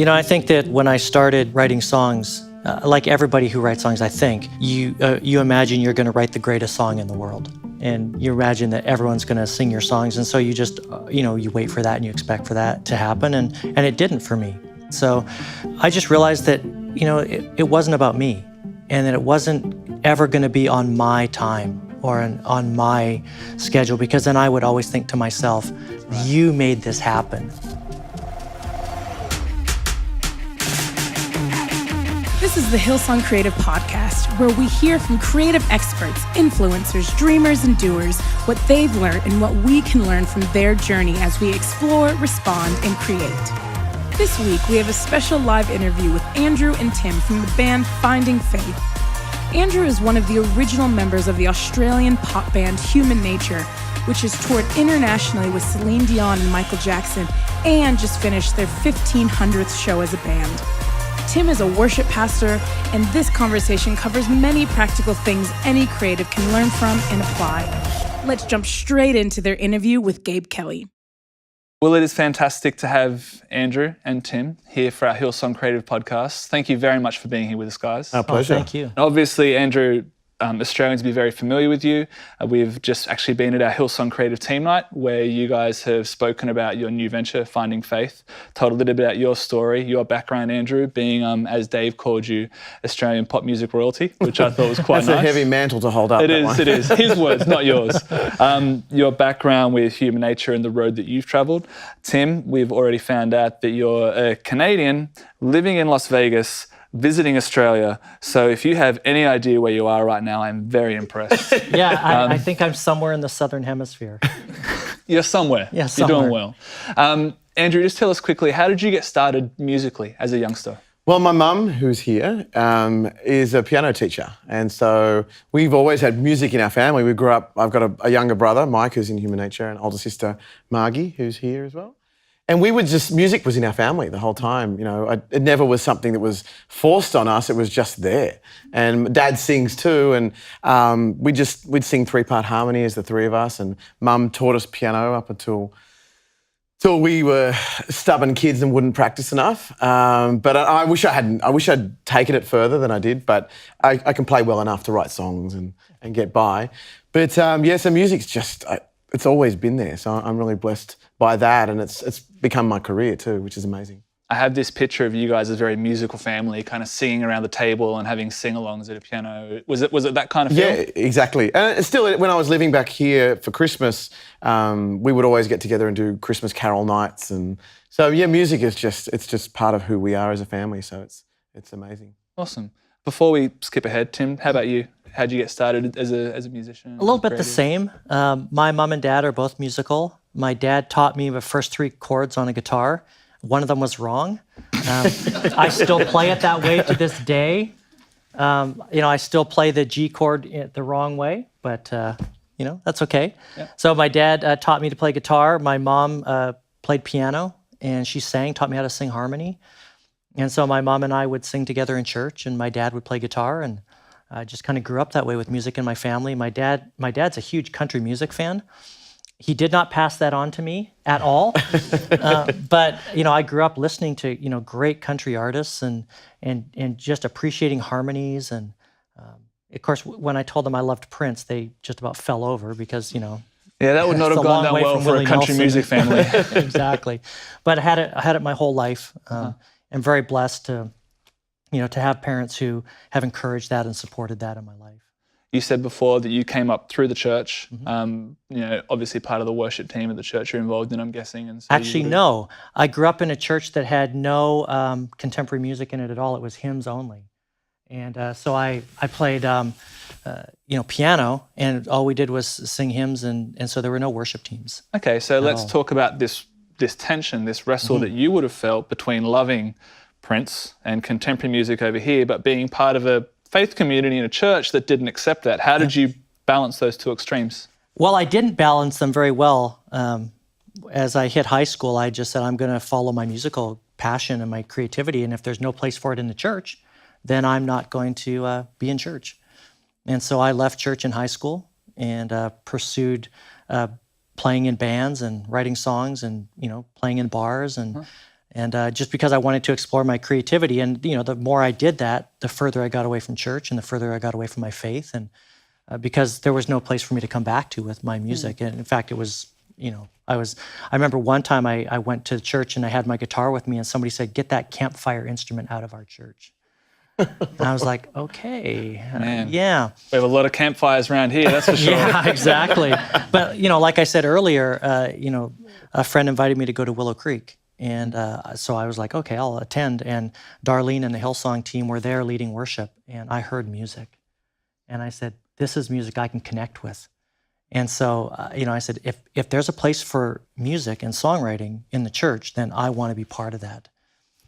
I think that when I started writing songs, like everybody who writes songs, I think, you imagine you're going to write the greatest song in the world. And you imagine that everyone's going to sing your songs. And so you just, you wait for that and you expect for that to happen. And it didn't for me. So I just realized that, it wasn't about me. And that it wasn't ever going to be on my time or on my schedule. Because then I would always think to myself, you made this happen. This is the Hillsong Creative Podcast, where we hear from creative experts, influencers, dreamers, and doers, what they've learned and what we can learn from their journey as we explore, respond, and create. This week, we have a special live interview with Andrew and Tim from the band Finding Faith. Andrew is one of the original members of the Australian pop band Human Nature, which has toured internationally with Celine, Dion, and Michael Jackson, and just finished their 1500th show as a band. Tim is a worship pastor, and this conversation covers many practical things any creative can learn from and apply. Let's jump straight into their interview with Gabe Kelly. Well, it is fantastic to have Andrew and Tim here for our Hillsong Creative Podcast. Thank you very much for being here with us, guys. Our pleasure. Thank you. Obviously, Andrew, Australians will be very familiar with you. We've just actually been at our Hillsong Creative Team Night, where you guys have spoken about your new venture, Finding Faith, told a little bit about your story, your background, Andrew, being, as Dave called you, Australian pop music royalty, which I thought was quite nice. That's a heavy mantle to hold up. It is. His words, not yours. Your background with Human Nature and the road that you've travelled. Tim, we've already found out that you're a Canadian living in Las Vegas, visiting Australia. So if you have any idea where you are right now, I'm very impressed. Yeah, I think I'm somewhere in the Southern Hemisphere. You're somewhere. Yeah, somewhere. You're doing well. Andrew, just tell us quickly, how did you get started musically as a youngster? Well, my mum, who's here, is a piano teacher. And so we've always had music in our family. We grew up, I've got a younger brother, Mike, who's in Human Nature, and older sister, Margie, who's here as well. And we would music was in our family the whole time. It never was something that was forced on us. It was just there. And Dad sings too. And we'd sing 3-part harmony as the three of us. And Mum taught us piano up until we were stubborn kids and wouldn't practice enough. But I wish I'd taken it further than I did. But I can play well enough to write songs and get by. But so music's just, it's always been there. So I'm really blessed by that, and it's become my career too, which is amazing. I have this picture of you guys as a very musical family, kind of singing around the table and having sing-alongs at a piano. Was it that kind of feel? Yeah, exactly. And still, when I was living back here for Christmas, we would always get together and do Christmas carol nights, and so music is just part of who we are as a family. So it's amazing. Awesome. Before we skip ahead, Tim, how about you? How'd you get started as a musician? A little bit the same. My mom and dad are both musical. My dad taught me the first 3 chords on a guitar. One of them was wrong. I still play it that way to this day. I still play the G chord the wrong way, but that's okay. Yeah. So my dad taught me to play guitar. My mom played piano, and she taught me how to sing harmony. And so my mom and I would sing together in church, and my dad would play guitar, and I just kind of grew up that way with music in my family. My dad's a huge country music fan. He did not pass that on to me at all. But I grew up listening to great country artists and just appreciating harmonies. And of course, when I told them I loved Prince, they just about fell over because Yeah, that would not have gone down well for a country music family. Exactly. But I had it my whole life. I'm very blessed to have parents who have encouraged that and supported that in my life. You said before that you came up through the church, obviously part of the worship team at the church you're involved in, I'm guessing. And so Actually, no. I grew up in a church that had no contemporary music in it at all. It was hymns only. And so I played, piano, and all we did was sing hymns, and so there were no worship teams. Okay, so let's talk about this tension, this wrestle that you would have felt between loving Prince and contemporary music over here, but being part of a faith community in a church that didn't accept that. How did you balance those two extremes? Well, I didn't balance them very well. As I hit high school, I just said, I'm going to follow my musical passion and my creativity, and if there's no place for it in the church, then I'm not going to be in church. And so I left church in high school and pursued playing in bands and writing songs and playing in bars and And just because I wanted to explore my creativity. And, the more I did that, the further I got away from church and the further I got away from my faith. And because there was no place for me to come back to with my music. And in fact, it was, I remember one time I went to church and I had my guitar with me and somebody said, "Get that campfire instrument out of our church." And I was like, okay, yeah. We have a lot of campfires around here, that's for sure. Yeah, exactly. But, like I said earlier, a friend invited me to go to Willow Creek. And so I was like, okay, I'll attend. And Darlene and the Hillsong team were there leading worship. And I heard music. And I said, this is music I can connect with. And so, I said, if there's a place for music and songwriting in the church, then I want to be part of that.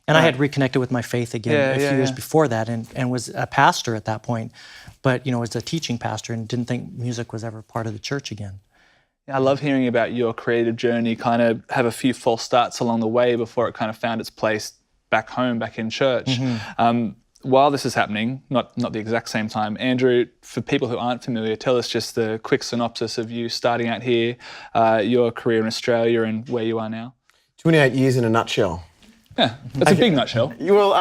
And I had reconnected with my faith again a few years before that and was a pastor at that point, but, was a teaching pastor and didn't think music was ever part of the church again. I love hearing about your creative journey, kind of have a few false starts along the way before it kind of found its place back home, back in church. While this is happening, not the exact same time, Andrew, for people who aren't familiar, tell us just the quick synopsis of you starting out here, your career in Australia and where you are now. 28 years in a nutshell. Yeah, that's a big nutshell. Well,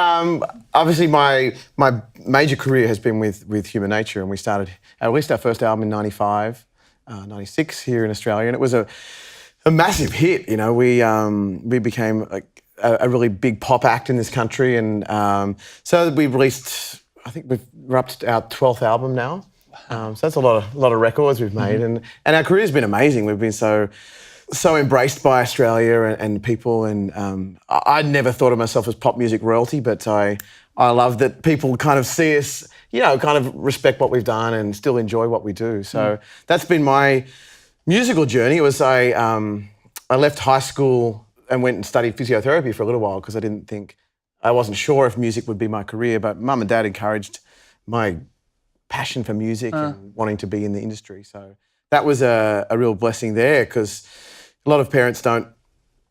obviously my major career has been with Human Nature, and we released our first album in 95, 96 here in Australia, and it was a massive hit. We became a really big pop act in this country, and so we released. I think we're up to our 12th album now. So that's a lot of records we've made, and our career's been amazing. We've been so embraced by Australia and people, and I never thought of myself as pop music royalty, but I love that people kind of see us, kind of respect what we've done and still enjoy what we do. So that's been my musical journey. It was I left high school and went and studied physiotherapy for a little while because I wasn't sure if music would be my career, but Mum and Dad encouraged my passion for music and wanting to be in the industry. So that was a real blessing there, because a lot of parents don't,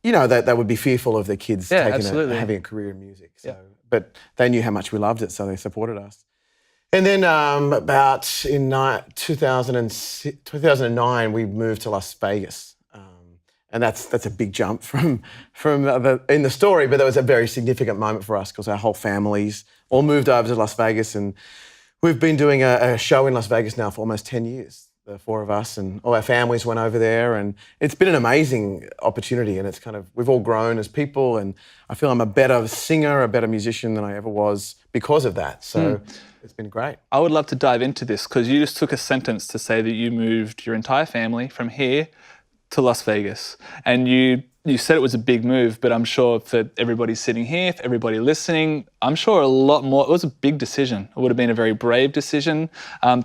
they would be fearful of their kids having a career in music. So, but they knew how much we loved it, so they supported us. And then about in 2009, we moved to Las Vegas. And that's a big jump from in the story, but that was a very significant moment for us because our whole families all moved over to Las Vegas, and we've been doing a show in Las Vegas now for almost 10 years. The four of us and all our families went over there, and it's been an amazing opportunity, and it's we've all grown as people, and I feel I'm a better singer, a better musician than I ever was because of that. So it's been great. I would love to dive into this because you just took a sentence to say that you moved your entire family from here to Las Vegas, and you said it was a big move, but I'm sure for everybody sitting here, for everybody listening, I'm sure a lot more. It was a big decision. It would have been a very brave decision.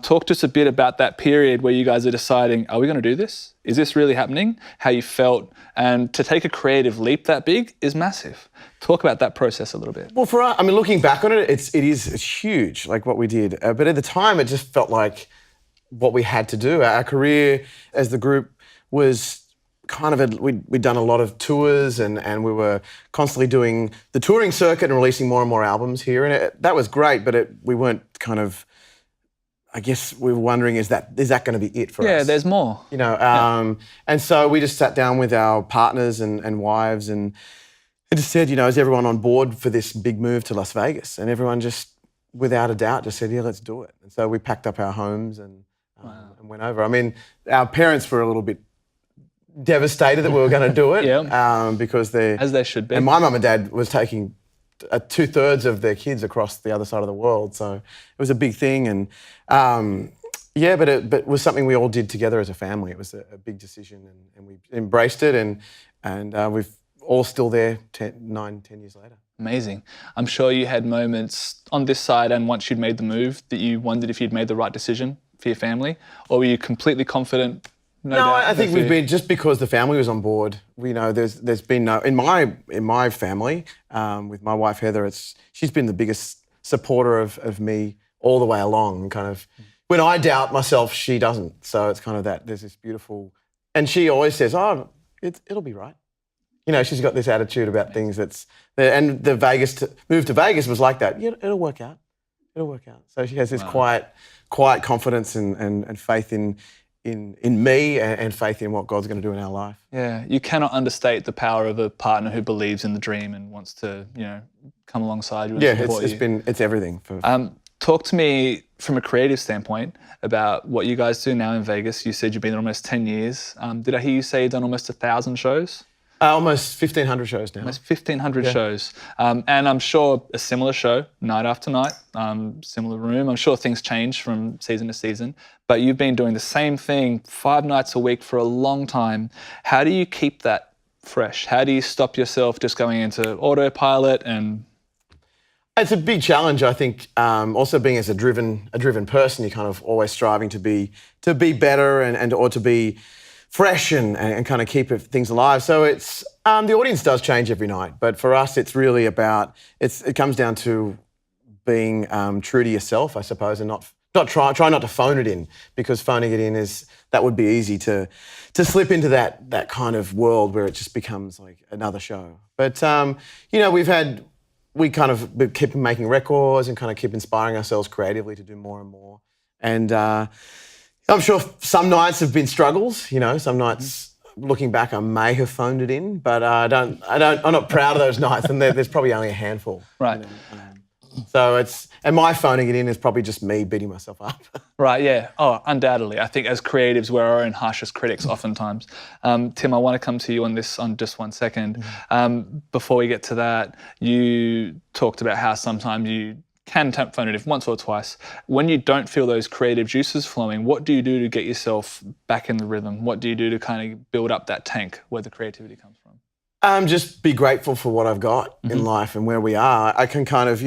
Talk to us a bit about that period where you guys are deciding, are we going to do this? Is this really happening? How you felt, and to take a creative leap that big is massive. Talk about that process a little bit. Well, for us, looking back on it, it's huge, like what we did. But at the time, it just felt like what we had to do. Our career as the group was we'd done a lot of tours, and we were constantly doing the touring circuit and releasing more and more albums here, and that was great, but we weren't I guess we were wondering, is that going to be it for us? Yeah, there's more. And so we just sat down with our partners and wives and just said, is everyone on board for this big move to Las Vegas? And everyone just, without a doubt, just said, yeah, let's do it. And so we packed up our homes and went over. Our parents were a little bit devastated that we were going to do it, because as they should be. And my mum and dad was taking 2/3 of their kids across the other side of the world, so it was a big thing. And but it was something we all did together as a family. It was a big decision, and we embraced it, and we've all still there 10 years later. Amazing. I'm sure you had moments on this side and once you'd made the move that you wondered if you'd made the right decision for your family, or were you completely confident? No, I think we've been, just because the family was on board. There's been no, in my family, with my wife Heather, she's been the biggest supporter of me all the way along. When I doubt myself, she doesn't. So it's that there's this beautiful, and she always says, "Oh, it'll be right." She's got this attitude about things and the move to Vegas was like that. Yeah, it'll work out. It'll work out. So she has this quiet confidence and faith in in me and faith in what God's going to do in our life. Yeah, you cannot understate the power of a partner who believes in the dream and wants to, come alongside you and support you. It's everything. Talk to me from a creative standpoint about what you guys do now in Vegas. You said you've been there almost 10 years. Did I hear you say you've done almost 1,000 shows? Almost 1,500 shows now. Almost 1,500 shows. And I'm sure a similar show, night after night, similar room. I'm sure things change from season to season, but you've been doing the same thing 5 nights a week for a long time. How do you keep that fresh? How do you stop yourself just going into autopilot and... It's a big challenge, I think. Also, being as a driven person, you're kind of always striving to be better or to be fresh and kind of keep things alive. So it's the audience does change every night, but for us, it's really about it comes down to being true to yourself, I suppose, and try not to phone it in, because phoning it in that would be easy to slip into that kind of world where it just becomes like another show. But we keep making records and kind of keep inspiring ourselves creatively to do more and more. And I'm sure some nights have been struggles. Some nights, looking back, I may have phoned it in, but I'm not proud of those nights, and there's probably only a handful. Right. And my phoning it in is probably just me beating myself up. Right, yeah. Oh, undoubtedly. I think as creatives, we're our own harshest critics oftentimes. Tim, I want to come to you on this on just 1 second. Before we get to that, you talked about how sometimes you can phone it in once or twice. When you don't feel those creative juices flowing, what do you do to get yourself back in the rhythm? What do you do to kind of build up that tank where the creativity comes from? Just be grateful for what I've got in life and where we are. I can kind of,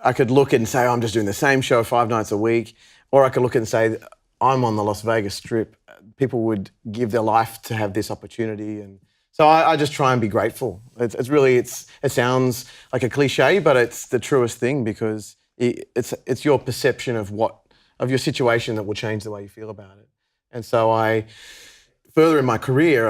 I could look at and say, I'm just doing the same show 5 nights a week. Or I could look at and say, I'm on the Las Vegas Strip. People would give their life to have this opportunity. And so I just try and be grateful. It sounds like a cliche, but it's the truest thing, because it's your perception of your situation that will change the way you feel about it. And so further in my career,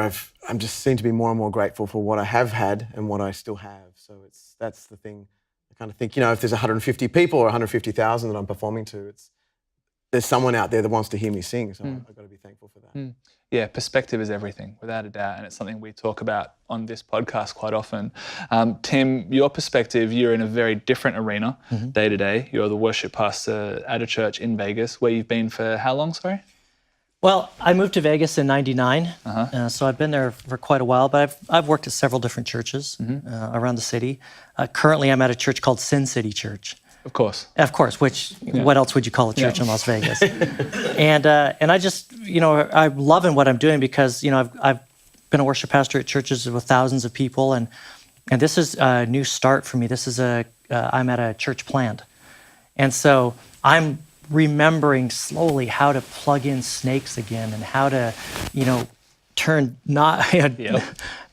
I'm just seem to be more and more grateful for what I have had and what I still have. So that's the thing. I kind of think, if there's 150 people or 150,000 that I'm performing to, there's someone out there that wants to hear me sing. So I've got to be thankful for that. Yeah, perspective is everything, without a doubt, and it's something we talk about on this podcast quite often. Tim, your perspective, you're in a very different arena day to day. You're the worship pastor at a church in Vegas, where you've been for how long, sorry? Well, I moved to Vegas in '99, so I've been there for quite a while, but I've worked at several different churches around the city. Currently, I'm at a church called Sin City Church. Of course. What else would you call a church in Las Vegas? And I just, I'm loving what I'm doing, because, I've been a worship pastor at churches with thousands of people, and this is a new start for me. This is I'm at a church plant. And so I'm remembering slowly how to plug in snakes again, and how to, turn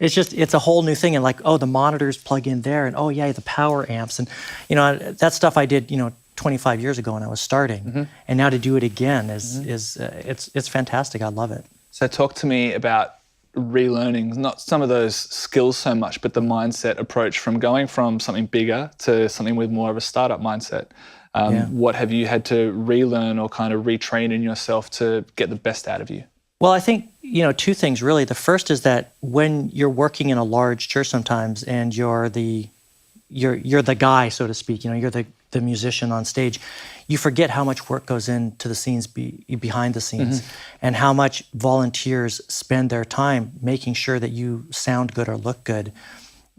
it's a whole new thing. And like, the monitors plug in there, and the power amps, and that stuff I did 25 years ago when I was starting, and now to do it again it's fantastic. I love it. So talk to me about relearning, not some of those skills so much, but the mindset approach from going from something bigger to something with more of a startup mindset. What have you had to relearn or kind of retrain in yourself to get the best out of you? Well, I think, 2 things really. The first is that when you're working in a large church sometimes, and you're the guy, so to speak, you're the musician on stage, you forget how much work goes into the scenes behind the scenes, and how much volunteers spend their time making sure that you sound good or look good,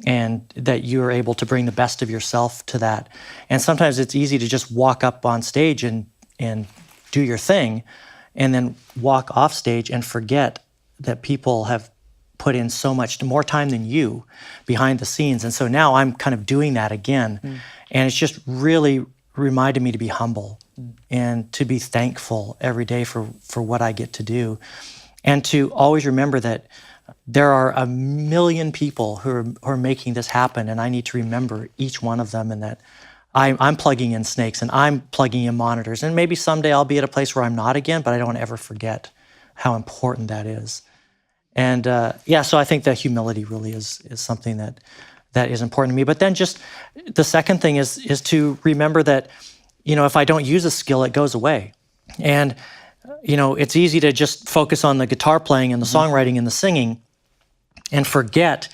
and that you're able to bring the best of yourself to that. And sometimes it's easy to just walk up on stage and do your thing, and then walk off stage and forget that people have put in so much more time than you behind the scenes. And so now I'm kind of doing that again. And it's just really reminded me to be humble and to be thankful every day for what I get to do. And to always remember that there are 1 million people who are making this happen, and I need to remember each one of them, and that I'm plugging in snakes, and I'm plugging in monitors, and maybe someday I'll be at a place where I'm not again, but I don't ever forget how important that is. And so I think that humility really is something that is important to me. But then just the second thing is to remember that, if I don't use a skill, it goes away. And it's easy to just focus on the guitar playing and the songwriting and the singing and forget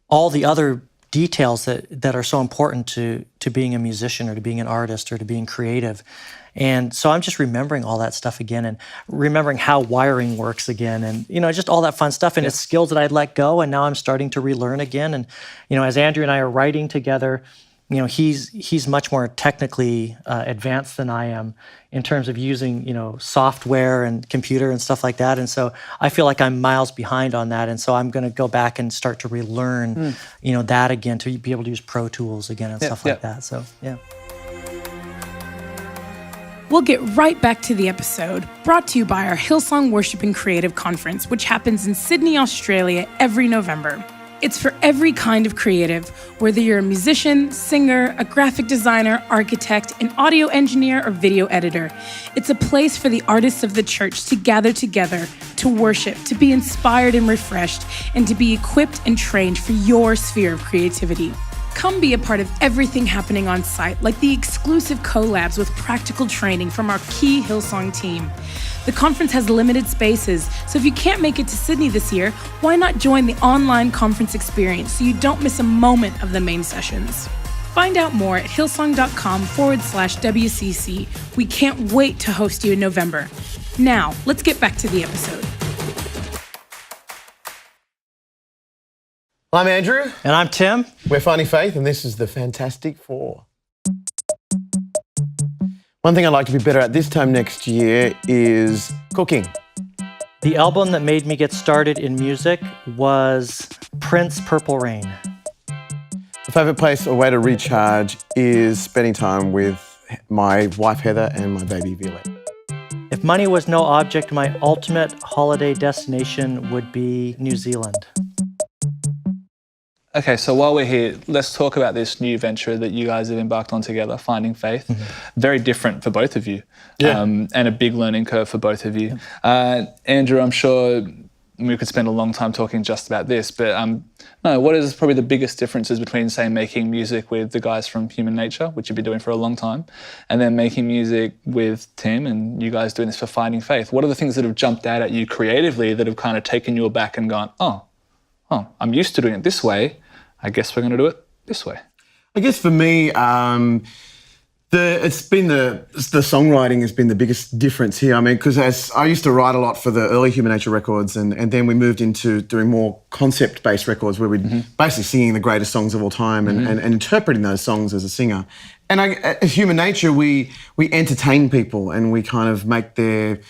all the other details that are so important to being a musician or to being an artist or to being creative. And so I'm just remembering all that stuff again and remembering how wiring works again and, just all that fun stuff. And it's skills that I'd let go and now I'm starting to relearn again. And, as Andrew and I are writing together, he's much more technically advanced than I am in terms of using, software and computer and stuff like that. And so I feel like I'm miles behind on that. And so I'm going to go back and start to relearn, that again, to be able to use Pro Tools again and stuff like that. So, yeah. We'll get right back to the episode, brought to you by our Hillsong Worship and Creative Conference, which happens in Sydney, Australia every November. It's for every kind of creative, whether you're a musician, singer, a graphic designer, architect, an audio engineer, or video editor. It's a place for the artists of the church to gather together, to worship, to be inspired and refreshed, and to be equipped and trained for your sphere of creativity. Come be a part of everything happening on site, like the exclusive collabs with practical training from our key Hillsong team. The conference has limited spaces, so if you can't make it to Sydney this year, why not join the online conference experience so you don't miss a moment of the main sessions? Find out more at hillsong.com/WCC. We can't wait to host you in November. Now, let's get back to the episode. I'm Andrew. And I'm Tim. We're Finding Faith, and this is the Fantastic Four. One thing I'd like to be better at this time next year is cooking. The album that made me get started in music was Prince Purple Rain. My favourite place or way to recharge is spending time with my wife Heather and my baby Violet. If money was no object, my ultimate holiday destination would be New Zealand. Okay, so while we're here, let's talk about this new venture that you guys have embarked on together, Finding Faith. Mm-hmm. Very different for both of you, and a big learning curve for both of you. Andrew, I'm sure we could spend a long time talking just about this, but what is probably the biggest differences between, say, making music with the guys from Human Nature, which you've been doing for a long time, and then making music with Tim and you guys doing this for Finding Faith? What are the things that have jumped out at you creatively that have kind of taken you aback and gone, oh, I'm used to doing it this way, I guess we're going to do it this way? I guess for me, it's been the songwriting has been the biggest difference here. I mean, because as I used to write a lot for the early Human Nature records, and then we moved into doing more concept-based records where we'd basically singing the greatest songs of all time and interpreting those songs as a singer. And as Human Nature, we entertain people and we kind of make their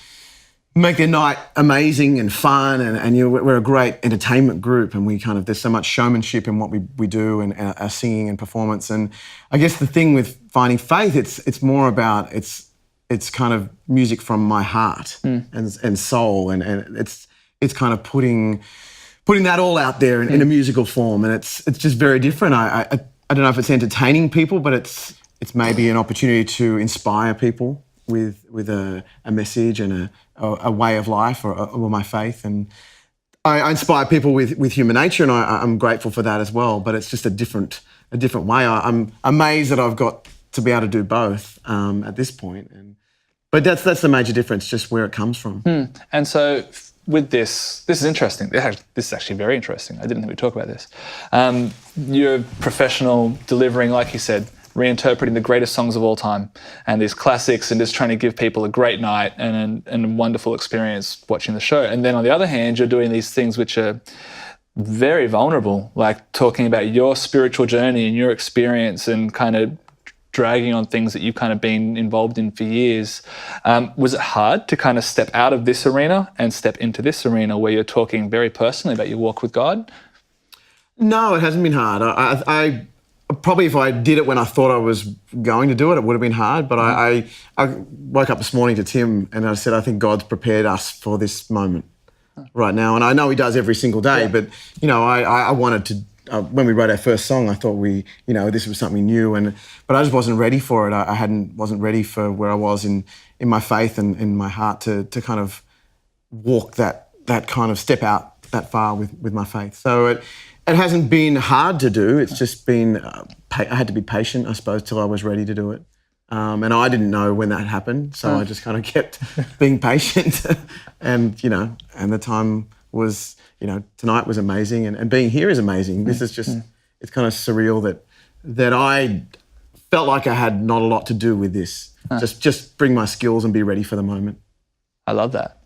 night amazing and fun, and we're a great entertainment group, and there's so much showmanship in what we do and our singing and performance. And I guess the thing with Finding Faith, it's more about it's kind of music from my heart and soul, and it's kind of putting that all out there in a musical form, and it's just very different. I don't know if it's entertaining people, but it's maybe an opportunity to inspire people with a message and a way of life or my faith. And I inspire people with Human Nature, and I'm grateful for that as well, but it's just a different way. I'm amazed that I've got to be able to do both at this point. But that's the major difference, just where it comes from. And so with this is interesting. This is actually very interesting. I didn't think we'd talk about this. You're a professional delivering, like you said, reinterpreting the greatest songs of all time and these classics, and just trying to give people a great night and a wonderful experience watching the show. And then on the other hand, you're doing these things which are very vulnerable, like talking about your spiritual journey and your experience and kind of dragging on things that you've kind of been involved in for years. Was it hard to kind of step out of this arena and step into this arena where you're talking very personally about your walk with God? No, it hasn't been hard. I probably if I did it when I thought I was going to do it, it would have been hard. But I woke up this morning to Tim and I said, I think God's prepared us for this moment right now. And I know he does every single day, but, I wanted to, when we wrote our first song, I thought this was something new, but I just wasn't ready for it. I wasn't ready for where I was in my faith and in my heart to kind of walk that kind of step out that far with my faith. So it hasn't been hard to do. It's just been, I had to be patient, I suppose, till I was ready to do it. And I didn't know when that happened, so I just kind of kept being patient. And, and the time was, tonight was amazing, and being here is amazing. This is just, it's kind of surreal that I felt like I had not a lot to do with this. Just bring my skills and be ready for the moment. I love that.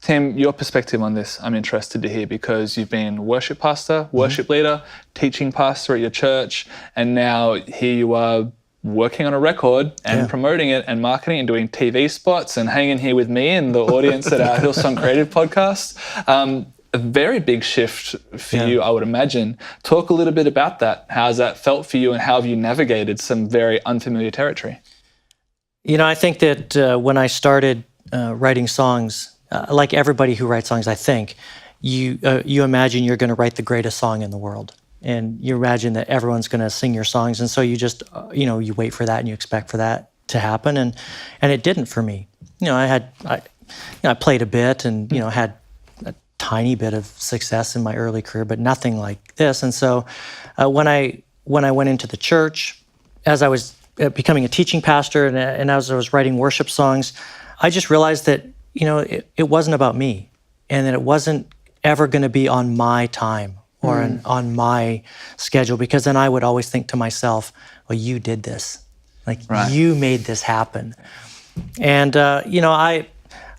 Tim, your perspective on this, I'm interested to hear, because you've been worship pastor, worship leader, teaching pastor at your church, and now here you are working on a record and promoting it and marketing and doing TV spots and hanging here with me and the audience at our Hillsong Creative Podcast. A very big shift for you, I would imagine. Talk a little bit about that. How's that felt for you, and how have you navigated some very unfamiliar territory? I think that when I started writing songs, like everybody who writes songs, I think, you imagine you're going to write the greatest song in the world. And you imagine that everyone's going to sing your songs. And so you just, you wait for that and you expect for that to happen. And it didn't for me. I played a bit and, had a tiny bit of success in my early career, but nothing like this. And so when I went into the church, as I was becoming a teaching pastor and as I was writing worship songs, I just realized that, it wasn't about me, and that it wasn't ever going to be on my time or on my schedule, because then I would always think to myself, well, you did this. You made this happen. And, I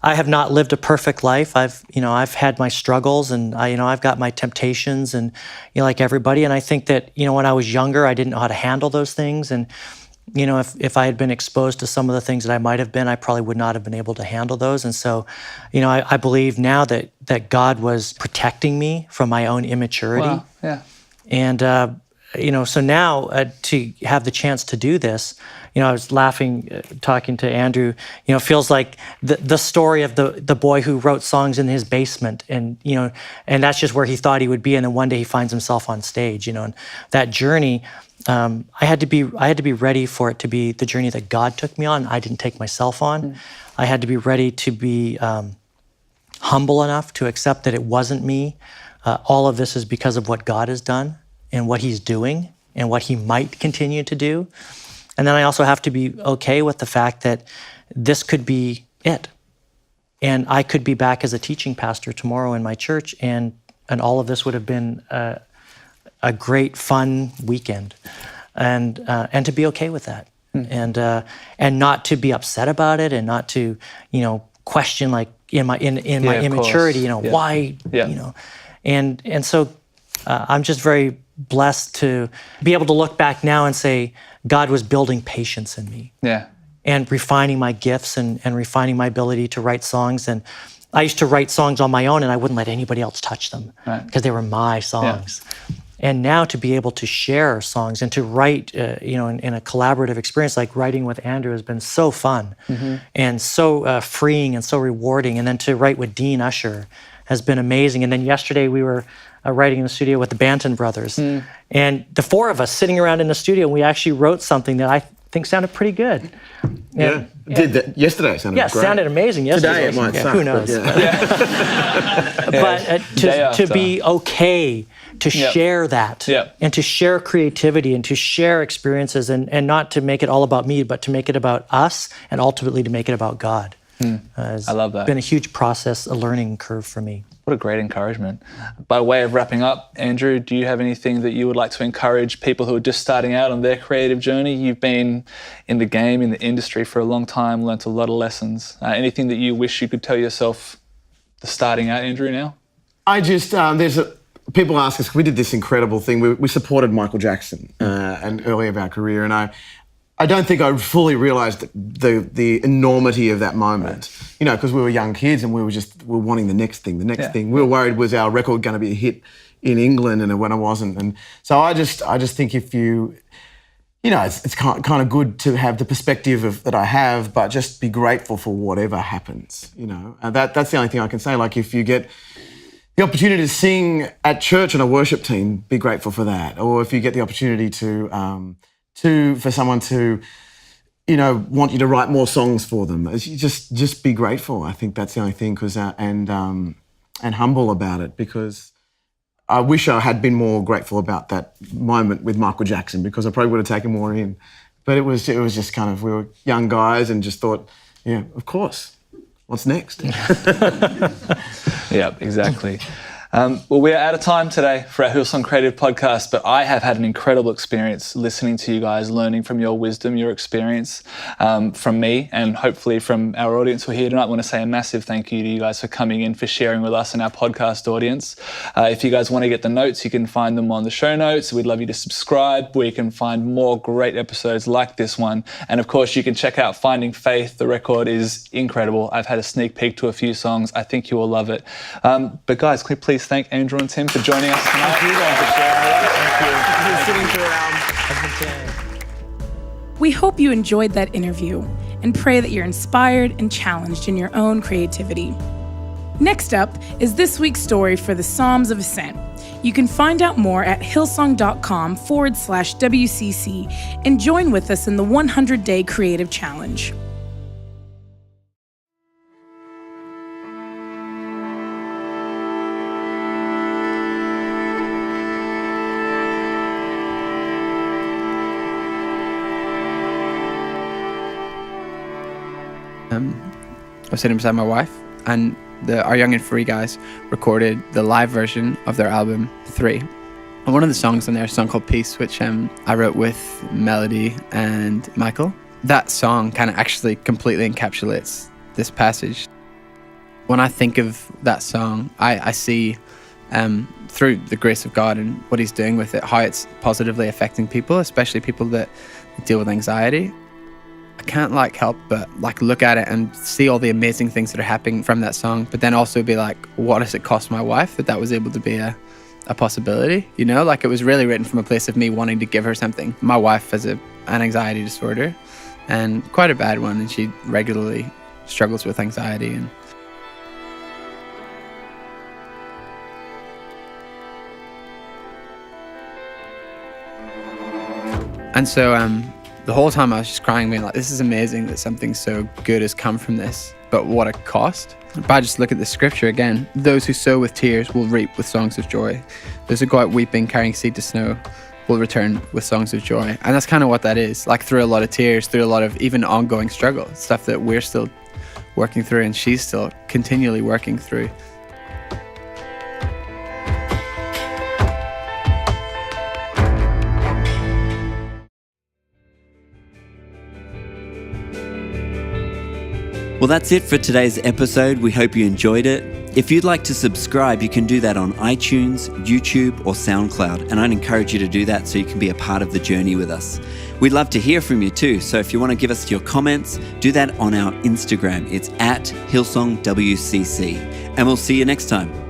have not lived a perfect life. I've had my struggles, and I've got my temptations, and, like everybody. And I think that, when I was younger, I didn't know how to handle those things. And, if I had been exposed to some of the things that I might have been, I probably would not have been able to handle those. And so, I believe now that God was protecting me from my own immaturity. Wow. Yeah. And, so now to have the chance to do this, I was laughing, talking to Andrew, feels like the story of the boy who wrote songs in his basement, and, and that's just where he thought he would be. And then one day he finds himself on stage, and that journey, I had to be ready for it to be the journey that God took me on. I didn't take myself on. I had to be ready to be humble enough to accept that it wasn't me. All of this is because of what God has done and what he's doing and what he might continue to do. And then I also have to be okay with the fact that this could be it. And I could be back as a teaching pastor tomorrow in my church, and all of this would have been a great, fun weekend, and to be okay with that, and not to be upset about it, and not to question, like, in my immaturity, why, and so I'm just very blessed to be able to look back now and say God was building patience in me, and refining my gifts and refining my ability to write songs. And I used to write songs on my own, and I wouldn't let anybody else touch them because they were my songs. And now to be able to share songs and to write, in a collaborative experience, like writing with Andrew, has been so fun and so freeing and so rewarding. And then to write with Dean Usher has been amazing. And then yesterday we were writing in the studio with the Banton brothers. And the four of us sitting around in the studio, and we actually wrote something that I think sounded pretty good. Did that yesterday? Sounded great. Sounded amazing yesterday. Today it might suck. Who knows? But to be okay to share that, and to share creativity, and to share experiences, and not to make it all about me, but to make it about us, and ultimately to make it about God. I love that. It's been a huge process, a learning curve for me. What a great encouragement. By way of wrapping up, Andrew, do you have anything that you would like to encourage people who are just starting out on their creative journey? You've been in the game, in the industry for a long time, learnt a lot of lessons. Anything that you wish you could tell yourself, the starting out Andrew now? I just, people ask us, we did this incredible thing. We supported Michael Jackson and early of our career, and I don't think I fully realised the enormity of that moment, because we were young kids and we were wanting the next thing. We were worried, was our record going to be a hit in England, and when it wasn't. And so I just think if you, it's kind of good to have the perspective that I have, but just be grateful for whatever happens, And that's the only thing I can say. Like, if you get the opportunity to sing at church on a worship team, be grateful for that. Or if you get the opportunity for someone to, want you to write more songs for them, you just be grateful. I think that's the only thing, and humble about it, because I wish I had been more grateful about that moment with Michael Jackson, because I probably would have taken more in. But it was just kind of, we were young guys and just thought, yeah, of course. What's next? Yeah, exactly. Well, we are out of time today for our Hillsong Creative Podcast, but I have had an incredible experience listening to you guys, learning from your wisdom, your experience, from me, and hopefully from our audience who are here tonight. I want to say a massive thank you to you guys for coming in, for sharing with us and our podcast audience. If you guys want to get the notes, you can find them on the show notes. We'd love you to subscribe, where you can find more great episodes like this one. And of course, you can check out Finding Faith. The record is incredible. I've had a sneak peek to a few songs. I think you will love it. But guys, can we please thank Andrew and Tim for joining us tonight. We hope you enjoyed that interview and pray that you're inspired and challenged in your own creativity. Next up is this week's story for the Psalms of Ascent. You can find out more at hillsong.com/WCC and join with us in the 100-day creative challenge. I was sitting beside my wife, and our Young and Free guys recorded the live version of their album 3. And one of the songs on there is a song called Peace, which I wrote with Melody and Michael. That song kind of actually completely encapsulates this passage. When I think of that song, I see through the grace of God and what he's doing with it, how it's positively affecting people, especially people that deal with anxiety. I can't help but look at it and see all the amazing things that are happening from that song, but then also be like, what does it cost my wife that was able to be a possibility? You know, it was really written from a place of me wanting to give her something. My wife has an anxiety disorder, and quite a bad one, and she regularly struggles with anxiety. And so the whole time I was just crying, being like, this is amazing that something so good has come from this, but what a cost. If I just look at the scripture again, those who sow with tears will reap with songs of joy. Those who go out weeping, carrying seed to snow, will return with songs of joy. And that's kind of what that is, through a lot of tears, through a lot of even ongoing struggle, stuff that we're still working through and she's still continually working through. Well, that's it for today's episode. We hope you enjoyed it. If you'd like to subscribe, you can do that on iTunes, YouTube, or SoundCloud. And I'd encourage you to do that so you can be a part of the journey with us. We'd love to hear from you too. So if you want to give us your comments, do that on our Instagram. It's @HillsongWCC. And we'll see you next time.